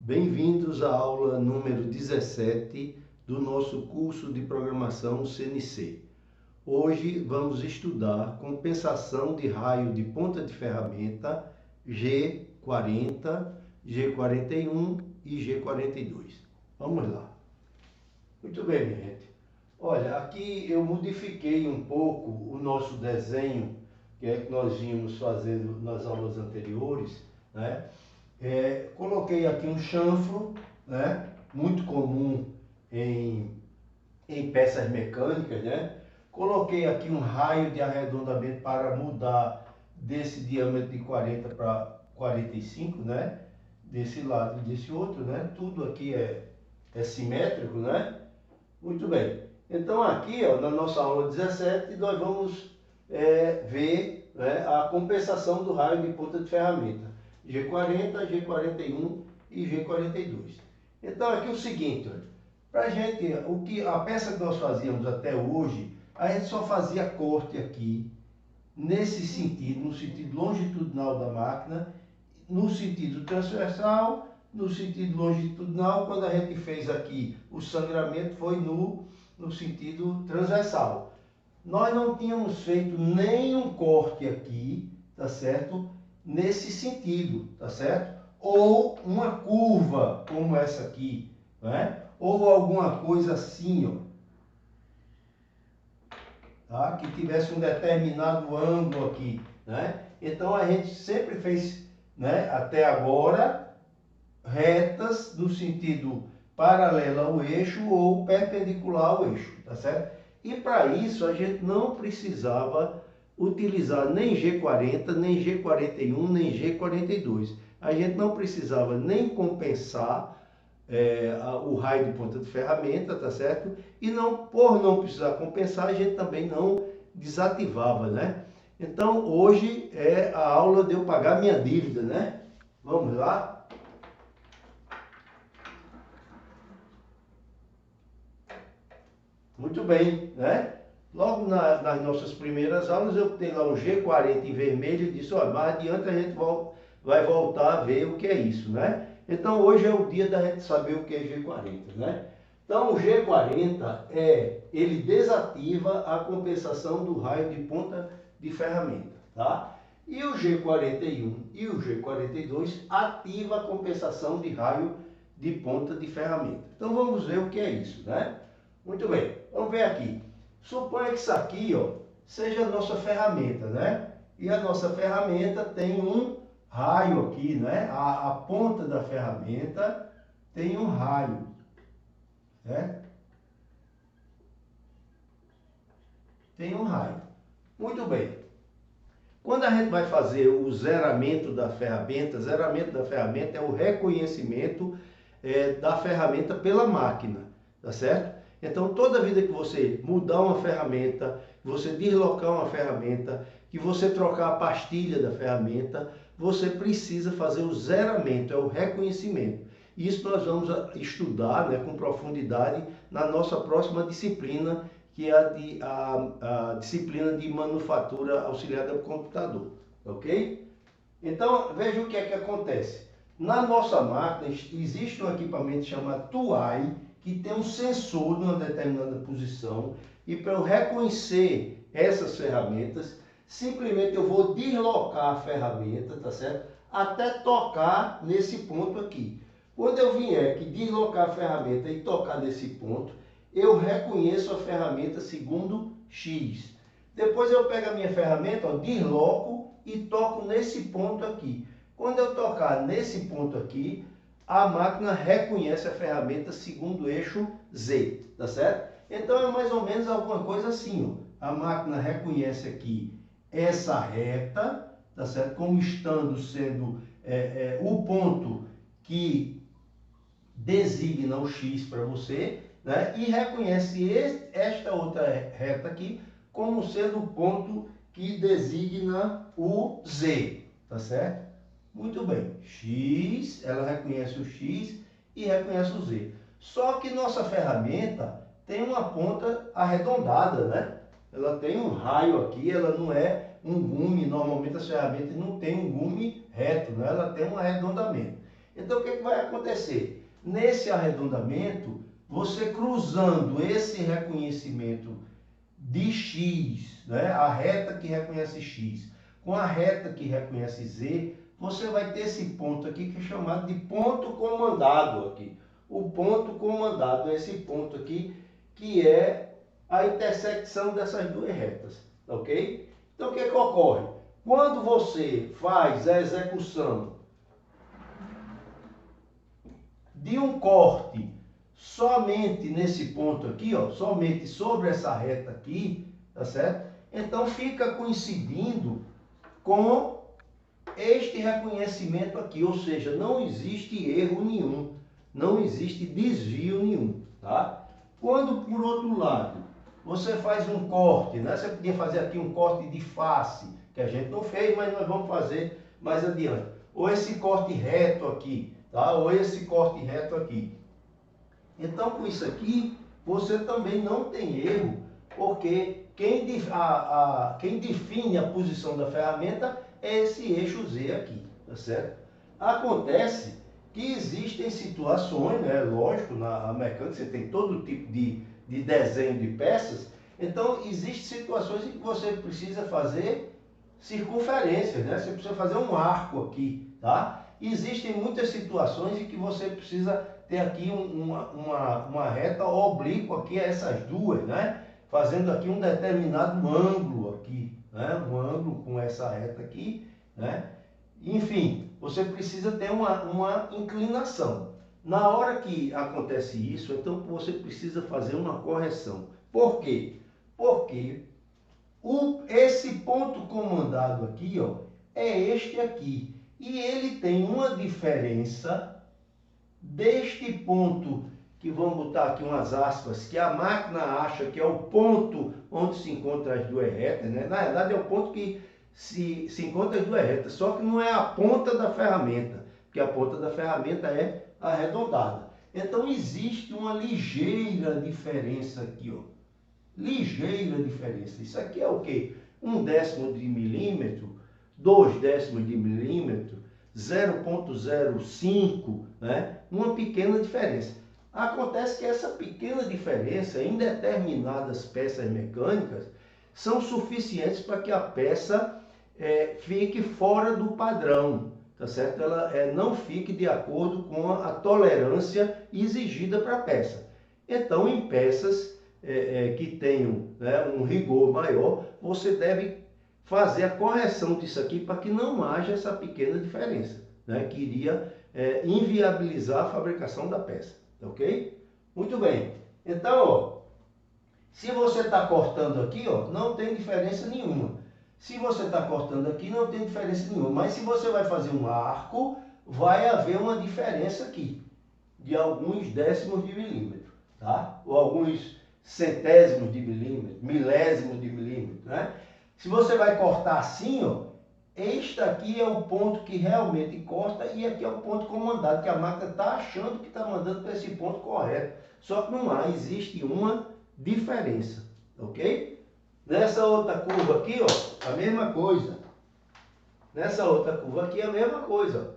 Bem-vindos à aula número 17 do nosso curso de programação CNC. Hoje vamos estudar compensação de raio de ponta de ferramenta G40, G41 e G42. Vamos lá. Muito bem, minha gente. Olha, aqui eu modifiquei um pouco o nosso desenho, que é que nós vínhamos fazendo nas aulas anteriores, né? Coloquei aqui um chanfro, né? Muito comum em peças mecânicas, né? Coloquei aqui um raio de arredondamento para mudar desse diâmetro de 40 para 45, né? Desse lado e desse outro, né? Tudo aqui é simétrico, né? Muito bem. Então aqui, ó, na nossa aula 17, nós vamos ver, né, a compensação do raio de ponta de ferramenta. G40, G41 e G42. Então aqui o seguinte, para a gente, a peça que nós fazíamos até hoje, a gente só fazia corte aqui, nesse sentido, no sentido longitudinal da máquina, no sentido transversal, no sentido longitudinal. Quando a gente fez aqui o sangramento foi no sentido transversal. Nós não tínhamos feito nenhum corte aqui, tá certo? Nesse sentido, tá certo? Ou uma curva como essa aqui, né? Ou alguma coisa assim, ó, tá? Que tivesse um determinado ângulo aqui, né? Então a gente sempre fez, né, até agora, retas no sentido paralelo ao eixo ou perpendicular ao eixo, tá certo? E para isso a gente não precisava utilizar nem G40, nem G41, nem G42. A gente não precisava nem compensar o raio de ponta de ferramenta, tá certo? E por não precisar compensar, a gente também não desativava, né? Então hoje é a aula de eu pagar minha dívida, né? Vamos lá? Muito bem, né? Logo nas nossas primeiras aulas eu tenho lá um G40 em vermelho e disse, ó, mais adiante a gente vai voltar a ver o que é isso, né? Então hoje é o dia da gente saber o que é G40, né? Então o G40 ele desativa a compensação do raio de ponta de ferramenta, tá? E o G41 e o G42 ativa a compensação de raio de ponta de ferramenta. Então vamos ver o que é isso, né? Muito bem, vamos ver aqui. Suponha que isso aqui, ó, seja a nossa ferramenta, né? E a nossa ferramenta tem um raio aqui, né? A ponta da ferramenta tem um raio, né? Tem um raio. Muito bem. Quando a gente vai fazer o zeramento da ferramenta é o reconhecimento da ferramenta pela máquina, tá certo? Então, toda vida que você mudar uma ferramenta, que você deslocar uma ferramenta, que você trocar a pastilha da ferramenta, você precisa fazer o zeramento, é o reconhecimento. Isso nós vamos estudar, né, com profundidade na nossa próxima disciplina, que é a disciplina de manufatura auxiliada por computador, ok? Então, veja o que é que acontece. Na nossa máquina existe um equipamento chamado TUAI, que tem um sensor numa determinada posição, e para eu reconhecer essas ferramentas, simplesmente eu vou deslocar a ferramenta, tá certo? Até tocar nesse ponto aqui. Quando eu vier aqui deslocar a ferramenta e tocar nesse ponto, eu reconheço a ferramenta segundo X. Depois eu pego a minha ferramenta, ó, desloco e toco nesse ponto aqui. Quando eu tocar nesse ponto aqui, a máquina reconhece a ferramenta segundo o eixo Z, tá certo? Então é mais ou menos alguma coisa assim, ó. A máquina reconhece aqui essa reta, tá certo? Como estando sendo o ponto que designa o X para você, né? E reconhece esta outra reta aqui como sendo o ponto que designa o Z, tá certo? Muito bem, X, ela reconhece o X e reconhece o Z. Só que nossa ferramenta tem uma ponta arredondada, né? Ela tem um raio aqui, ela não é um gume. Normalmente as ferramentas não tem um gume reto, né? Ela tem um arredondamento. Então, o que vai acontecer? Nesse arredondamento, você cruzando esse reconhecimento de x, né, a reta que reconhece x, com a reta que reconhece z, você vai ter esse ponto aqui que é chamado de ponto comandado aqui. O ponto comandado é esse ponto aqui que é a intersecção dessas duas retas, ok? Então, o que ocorre? Quando você faz a execução de um corte somente nesse ponto aqui, ó, somente sobre essa reta aqui, tá certo? Então fica coincidindo com este reconhecimento aqui, ou seja, não existe erro nenhum, não existe desvio nenhum, tá? Quando por outro lado você faz um corte, né? Você podia fazer aqui um corte de face, que a gente não fez, mas nós vamos fazer mais adiante. Ou esse corte reto aqui, tá? Ou esse corte reto aqui. Então, com isso aqui, você também não tem erro, porque quem define a posição da ferramenta é esse eixo Z aqui, tá certo? Acontece que existem situações, né? Lógico, na mecânica você tem todo tipo de desenho de peças, então existem situações em que você precisa fazer circunferências, né? Você precisa fazer um arco aqui, tá? Existem muitas situações em que você precisa ter aqui uma reta oblíqua aqui a essas duas, né? Fazendo aqui um determinado ângulo aqui, né? Um ângulo com essa reta aqui, né? Enfim, você precisa ter uma inclinação. Na hora que acontece isso, então você precisa fazer uma correção. Por quê? Porque esse ponto comandado aqui, ó, é este aqui. E ele tem uma diferença deste ponto, que vamos botar aqui umas aspas, que a máquina acha que é o ponto onde se encontram as duas retas, né? Na verdade é o ponto que se encontra as duas retas, só que não é a ponta da ferramenta, porque a ponta da ferramenta é arredondada. Então existe uma ligeira diferença aqui, ó. Ligeira diferença. Isso aqui é o quê? 1/10 de milímetro, 2/10 de milímetro, 0,05, né? Uma pequena diferença. Acontece que essa pequena diferença em determinadas peças mecânicas são suficientes para que a peça fique fora do padrão, tá certo? Ela não fique de acordo com a tolerância exigida para a peça. Então, em peças que tenham, né, um rigor maior, você deve fazer a correção disso aqui para que não haja essa pequena diferença, né, que iria inviabilizar a fabricação da peça, ok? Muito bem. Então, ó, se você está cortando aqui, ó, não tem diferença nenhuma. Se você está cortando aqui, não tem diferença nenhuma. Mas se você vai fazer um arco, vai haver uma diferença aqui, de alguns décimos de milímetro, tá? Ou alguns centésimos de milímetro, milésimos de milímetro, né? Se você vai cortar assim, ó, este aqui é o ponto que realmente corta e aqui é o ponto comandado, que a máquina está achando que está mandando para esse ponto correto. Só que não há, existe uma diferença, ok? Nessa outra curva aqui, ó, a mesma coisa. Nessa outra curva aqui, a mesma coisa.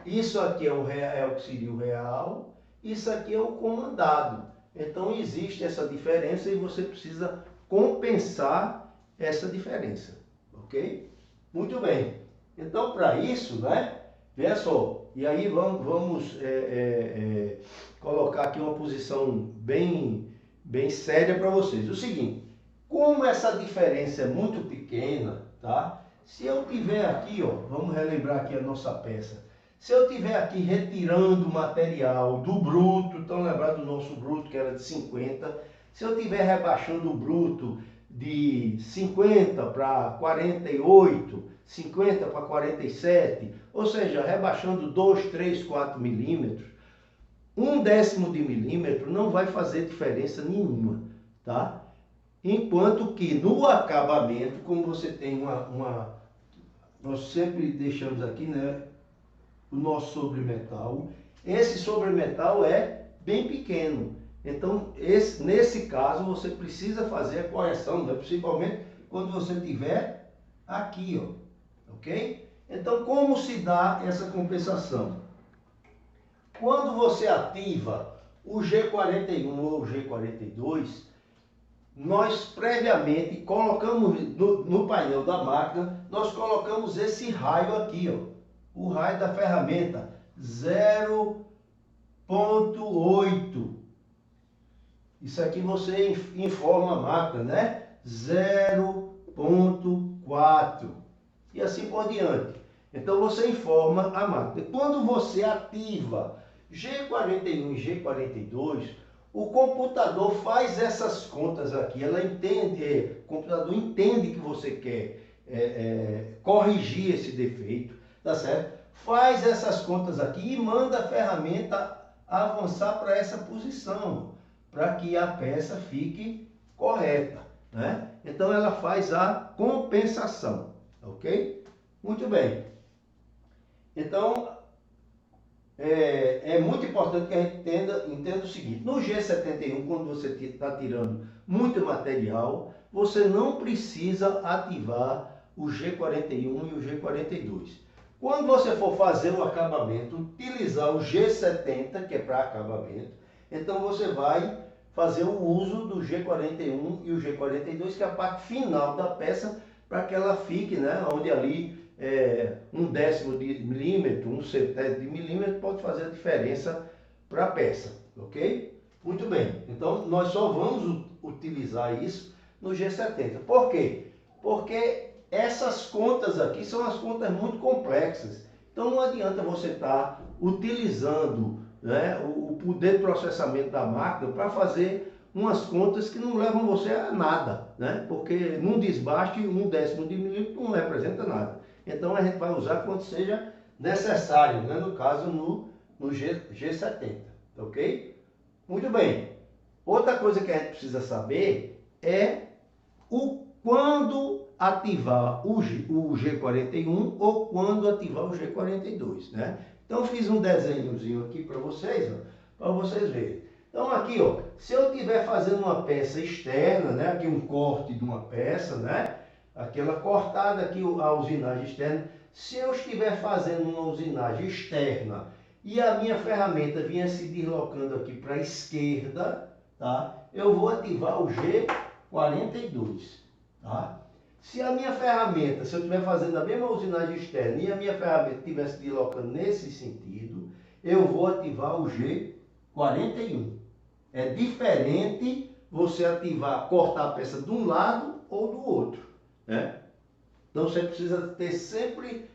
Isso aqui é o que seria o real, isso aqui é o comandado. Então existe essa diferença e você precisa compensar essa diferença, ok? Muito bem. Então, para isso, né? Veja só, e aí vamos colocar aqui uma posição bem séria para vocês. O seguinte, como essa diferença é muito pequena, tá? Se eu tiver aqui, ó, vamos relembrar aqui a nossa peça. Se eu tiver aqui retirando o material do bruto, então lembrar do nosso bruto que era de 50, se eu tiver rebaixando o bruto de 50 para 48, 50 para 47, ou seja, rebaixando 2, 3, 4 milímetros, 1/10 de milímetro não vai fazer diferença nenhuma, tá? Enquanto que no acabamento, como você tem nós sempre deixamos aqui, né, o nosso sobremetal, esse sobremetal é bem pequeno. Então, nesse caso, você precisa fazer a correção, né? Principalmente quando você tiver aqui, ó, ok? Então, como se dá essa compensação? Quando você ativa o G41 ou o G42, nós previamente colocamos no painel da máquina, nós colocamos esse raio aqui, ó, o raio da ferramenta 0.8. Isso aqui você informa a máquina, né? 0.4 e assim por diante. Então você informa a máquina. Quando você ativa G41 e G42, o computador faz essas contas aqui. Ela entende, o computador entende que você quer corrigir esse defeito, tá certo? Faz essas contas aqui e manda a ferramenta avançar para essa posição, para que a peça fique correta, né? Então ela faz a compensação, ok? Muito bem. Então é muito importante que a gente entenda o seguinte: no G71, quando você está tirando muito material, você não precisa ativar o G41 e o G42. Quando você for fazer o acabamento, utilizar o G70, que é para acabamento, então você vai fazer o uso do G41 e o G42, que é a parte final da peça, para que ela fique, né, onde ali 1/10 de milímetro, 1/100 de milímetro pode fazer a diferença para a peça, ok? Muito bem, então nós só vamos utilizar isso no G70. Por quê? Porque essas contas aqui são as contas muito complexas. Então não adianta você estar utilizando, né, o poder de processamento da máquina para fazer umas contas que não levam você a nada, né? Porque num desbaste 1/10 de milímetro não representa nada. Então a gente vai usar quando seja necessário, né? No caso no G70, ok? Muito bem. Outra coisa que a gente precisa saber é quando ativar o G41 ou quando ativar o G42, né? Então eu fiz um desenhozinho aqui para vocês, para vocês verem. Então aqui, ó, se eu estiver fazendo uma peça externa, né, aqui um corte de uma peça, né, aquela cortada aqui, a usinagem externa, se eu estiver fazendo uma usinagem externa e a minha ferramenta vinha se deslocando aqui para a esquerda, tá, eu vou ativar o G42, tá? Se a minha ferramenta, se eu estiver fazendo a mesma usinagem externa e a minha ferramenta estiver se deslocando nesse sentido, eu vou ativar o G41. É diferente você ativar, cortar a peça de um lado ou do outro, né? Então você precisa ter sempre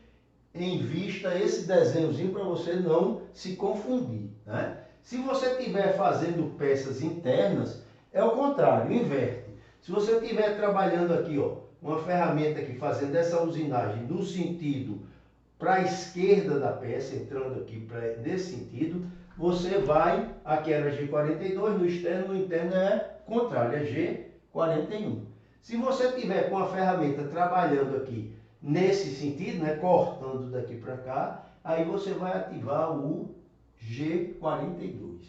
em vista esse desenhozinho para você não se confundir, né? Se você estiver fazendo peças internas, é o contrário, inverte. Se você estiver trabalhando aqui, ó, uma ferramenta aqui fazendo essa usinagem no sentido para a esquerda da peça, entrando aqui nesse sentido, você vai, aqui era G42, no externo, no interno é contrário, é G41. Se você tiver com a ferramenta trabalhando aqui nesse sentido, né, cortando daqui para cá, aí você vai ativar o G42,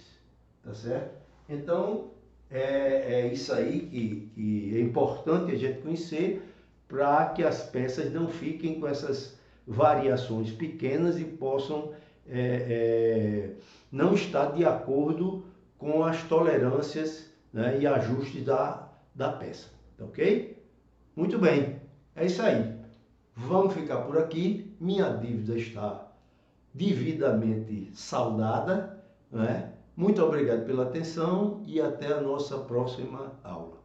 tá certo? Então, é isso aí que é importante a gente conhecer para que as peças não fiquem com essas variações pequenas e possam não estar de acordo com as tolerâncias, né, e ajustes da peça, ok? Muito bem, é isso aí. Vamos ficar por aqui. Minha dívida está devidamente saldada, né? Muito obrigado pela atenção e até a nossa próxima aula.